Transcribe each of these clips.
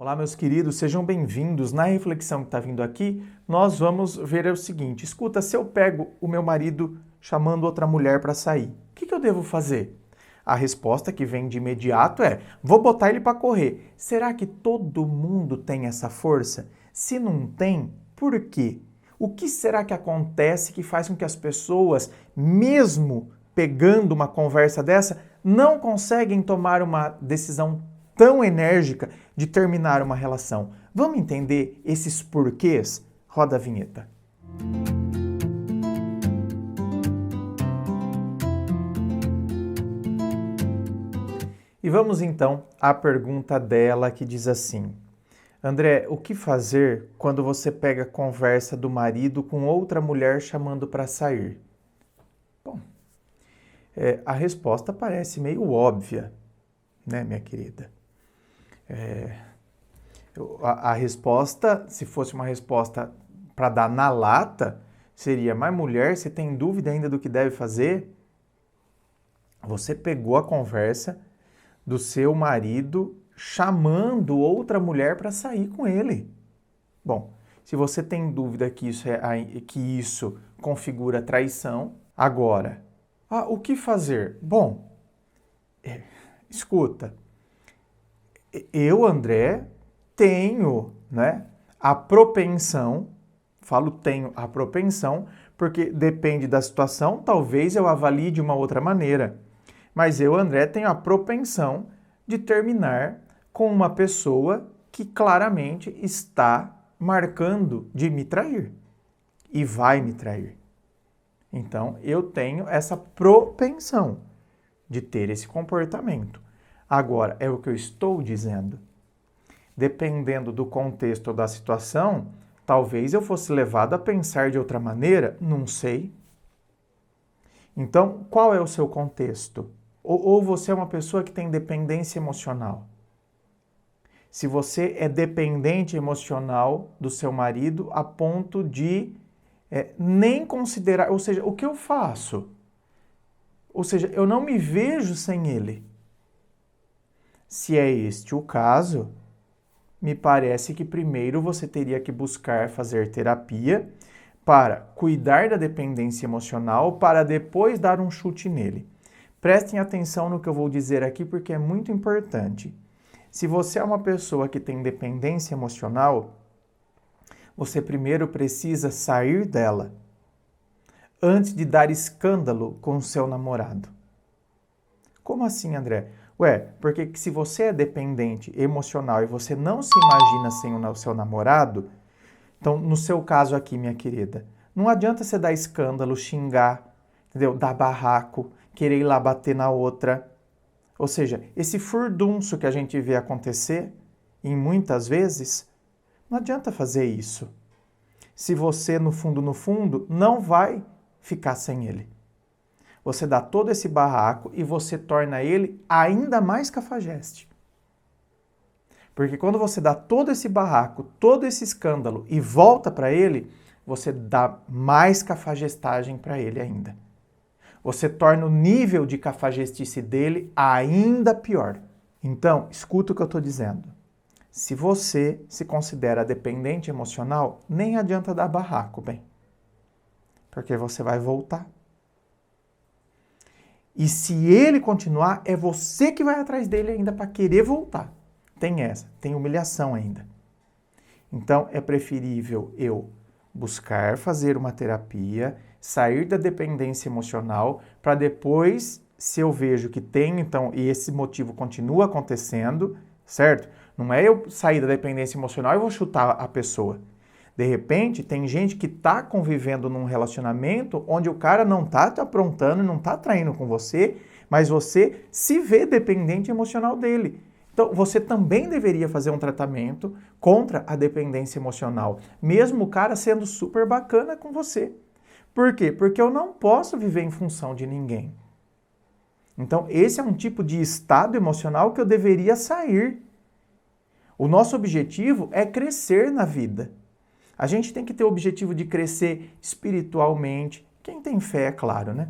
Olá, meus queridos, sejam bem-vindos. Na reflexão que está vindo aqui, nós vamos ver o seguinte: escuta, se eu pego o meu marido chamando outra mulher para sair, o que eu devo fazer? A resposta que vem de imediato é: vou botar ele para correr. Será que todo mundo tem essa força? Se não tem, por quê? O que será que acontece que faz com que as pessoas, mesmo pegando uma conversa dessa, não conseguem tomar uma decisão tão enérgica de terminar uma relação? Vamos entender esses porquês? Roda a vinheta. E vamos então à pergunta dela que diz assim: André, o que fazer quando você pega a conversa do marido com outra mulher chamando para sair? Bom, a resposta parece meio óbvia, né, minha querida? A resposta, se fosse uma resposta para dar na lata, seria: mas mulher, você tem dúvida ainda do que deve fazer? Você pegou a conversa do seu marido chamando outra mulher para sair com ele. Bom, se você tem dúvida que isso configura traição, agora, o que fazer? Bom, escuta, eu, André, tenho, né, a propensão, tenho a propensão, porque depende da situação, talvez eu avalie de uma outra maneira. Mas eu, André, tenho a propensão de terminar com uma pessoa que claramente está marcando de me trair e vai me trair. Então, eu tenho essa propensão de ter esse comportamento. Agora, é o que eu estou dizendo. Dependendo do contexto ou da situação, talvez eu fosse levado a pensar de outra maneira, não sei. Então, qual é o seu contexto? Ou você é uma pessoa que tem dependência emocional? Se você é dependente emocional do seu marido a ponto de nem considerar, ou seja, o que eu faço? Ou seja, eu não me vejo sem ele. Se é este o caso, me parece que primeiro você teria que buscar fazer terapia para cuidar da dependência emocional, para depois dar um chute nele. Prestem atenção no que eu vou dizer aqui porque é muito importante. Se você é uma pessoa que tem dependência emocional, você primeiro precisa sair dela antes de dar escândalo com o seu namorado. Como assim, André? Porque se você é dependente emocional e você não se imagina sem o seu namorado, então, no seu caso aqui, minha querida, não adianta você dar escândalo, xingar, entendeu? Dar barraco, querer ir lá bater na outra. Ou seja, esse furdunço que a gente vê acontecer, e muitas vezes, não adianta fazer isso. Se você, no fundo, não vai ficar sem ele. Você dá todo esse barraco e você torna ele ainda mais cafajeste. Porque quando você dá todo esse barraco, todo esse escândalo e volta para ele, você dá mais cafajestagem para ele ainda. Você torna o nível de cafajestice dele ainda pior. Então, escuta o que eu estou dizendo. Se você se considera dependente emocional, nem adianta dar barraco, bem. Porque você vai voltar. E se ele continuar, é você que vai atrás dele ainda para querer voltar. Tem humilhação ainda. Então, é preferível eu buscar fazer uma terapia, sair da dependência emocional, para depois, se eu vejo que tem, então, e esse motivo continua acontecendo, certo? Não é eu sair da dependência emocional e vou chutar a pessoa. De repente, tem gente que está convivendo num relacionamento onde o cara não está te aprontando, não está traindo com você, mas você se vê dependente emocional dele. Então, você também deveria fazer um tratamento contra a dependência emocional, mesmo o cara sendo super bacana com você. Por quê? Porque eu não posso viver em função de ninguém. Então, esse é um tipo de estado emocional que eu deveria sair. O nosso objetivo é crescer na vida. A gente tem que ter o objetivo de crescer espiritualmente. Quem tem fé, é claro, né?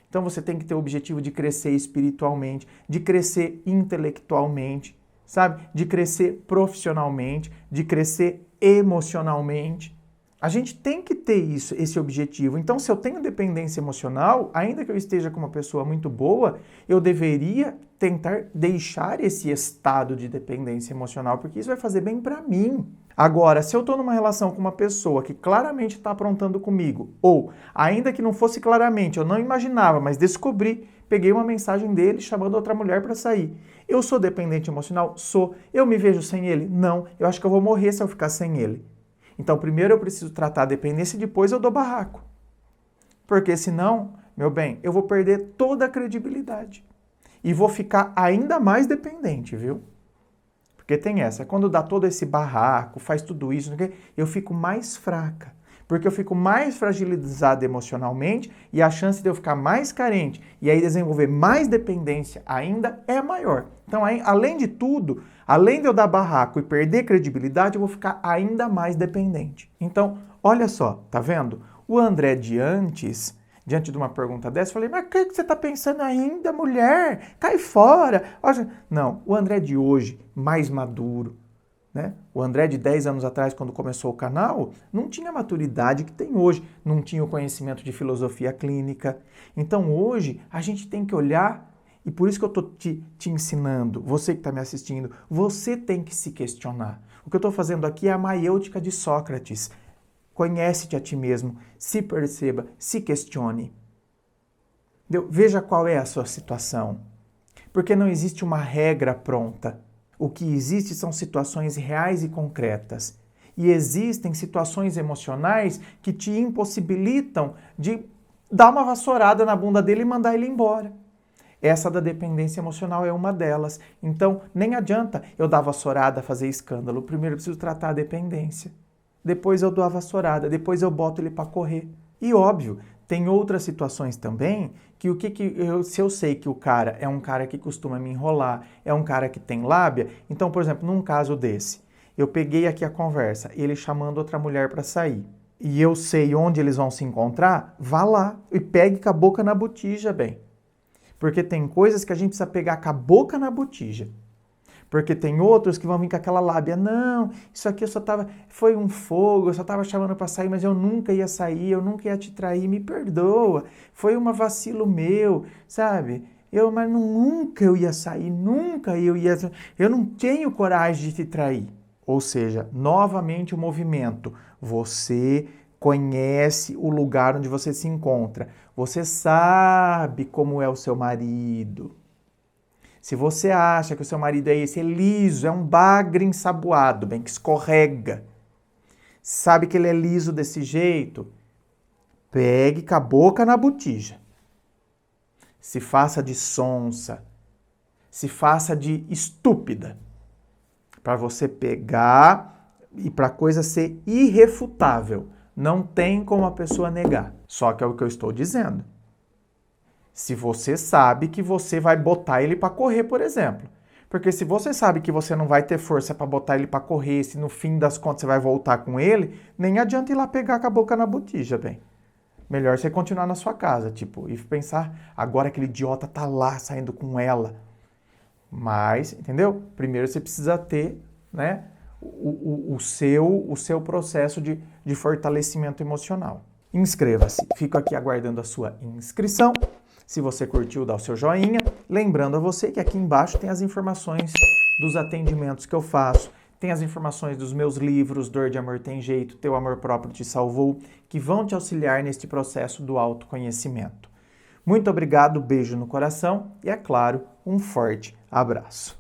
Então você tem que ter o objetivo de crescer espiritualmente, de crescer intelectualmente, sabe? De crescer profissionalmente, de crescer emocionalmente. A gente tem que ter isso, esse objetivo. Então, se eu tenho dependência emocional, ainda que eu esteja com uma pessoa muito boa, eu deveria tentar deixar esse estado de dependência emocional, porque isso vai fazer bem para mim. Agora, se eu estou numa relação com uma pessoa que claramente está aprontando comigo, ou ainda que não fosse claramente, eu não imaginava, mas descobri, peguei uma mensagem dele chamando outra mulher para sair. Eu sou dependente emocional? Sou. Eu me vejo sem ele? Não. Eu acho que eu vou morrer se eu ficar sem ele. Então, primeiro eu preciso tratar a dependência e depois eu dou barraco. Porque senão, meu bem, eu vou perder toda a credibilidade. E vou ficar ainda mais dependente, viu? Porque tem essa, quando dá todo esse barraco, faz tudo isso, eu fico mais fraca. Porque eu fico mais fragilizada emocionalmente e a chance de eu ficar mais carente e aí desenvolver mais dependência ainda é maior. Então, além de tudo, além de eu dar barraco e perder credibilidade, eu vou ficar ainda mais dependente. Então, olha só, tá vendo? O André de antes, diante de uma pergunta dessa, eu falei, mas o que você está pensando ainda, mulher? Cai fora! Não, o André de hoje, mais maduro, né? O André de 10 anos atrás, quando começou o canal, não tinha a maturidade que tem hoje, não tinha o conhecimento de filosofia clínica. Então hoje a gente tem que olhar, e por isso que eu estou te ensinando, você que está me assistindo, você tem que se questionar. O que eu estou fazendo aqui é a maiêutica de Sócrates. Conhece-te a ti mesmo, se perceba, se questione. Veja qual é a sua situação. Porque não existe uma regra pronta. O que existe são situações reais e concretas. E existem situações emocionais que te impossibilitam de dar uma vassourada na bunda dele e mandar ele embora. Essa da dependência emocional é uma delas. Então, nem adianta eu dar vassourada, fazer escândalo. Primeiro eu preciso tratar a dependência. Depois eu dou a vassourada, depois eu boto ele para correr. E óbvio, tem outras situações também que se eu sei que o cara é um cara que costuma me enrolar, é um cara que tem lábia, então, por exemplo, num caso desse, eu peguei aqui a conversa, ele chamando outra mulher para sair, e eu sei onde eles vão se encontrar, vá lá e pegue com a boca na botija, bem. Porque tem coisas que a gente precisa pegar com a boca na botija. Porque tem outros que vão vir com aquela lábia, não, isso aqui foi um fogo, eu só estava chamando para sair, mas eu nunca ia sair, eu nunca ia te trair, me perdoa, foi um vacilo meu, sabe? Mas nunca eu ia sair, eu não tenho coragem de te trair. Ou seja, novamente o movimento, você conhece o lugar onde você se encontra, você sabe como é o seu marido. Se você acha que o seu marido é liso, é um bagre ensaboado, bem, que escorrega, sabe que ele é liso desse jeito, pegue com a boca na botija. Se faça de sonsa, se faça de estúpida, para você pegar e para a coisa ser irrefutável. Não tem como a pessoa negar. Só que é o que eu estou dizendo. Se você sabe que você vai botar ele para correr, por exemplo. Porque se você sabe que você não vai ter força para botar ele para correr, se no fim das contas você vai voltar com ele, nem adianta ir lá pegar com a boca na botija, bem. Melhor você continuar na sua casa, tipo, e pensar, agora aquele idiota tá lá saindo com ela. Mas, entendeu? Primeiro você precisa ter, né, o seu processo de fortalecimento emocional. Inscreva-se. Fico aqui aguardando a sua inscrição. Se você curtiu, dá o seu joinha. Lembrando a você que aqui embaixo tem as informações dos atendimentos que eu faço, tem as informações dos meus livros, Dor de Amor Tem Jeito, Teu Amor Próprio Te Salvou, que vão te auxiliar neste processo do autoconhecimento. Muito obrigado, beijo no coração e, é claro, um forte abraço.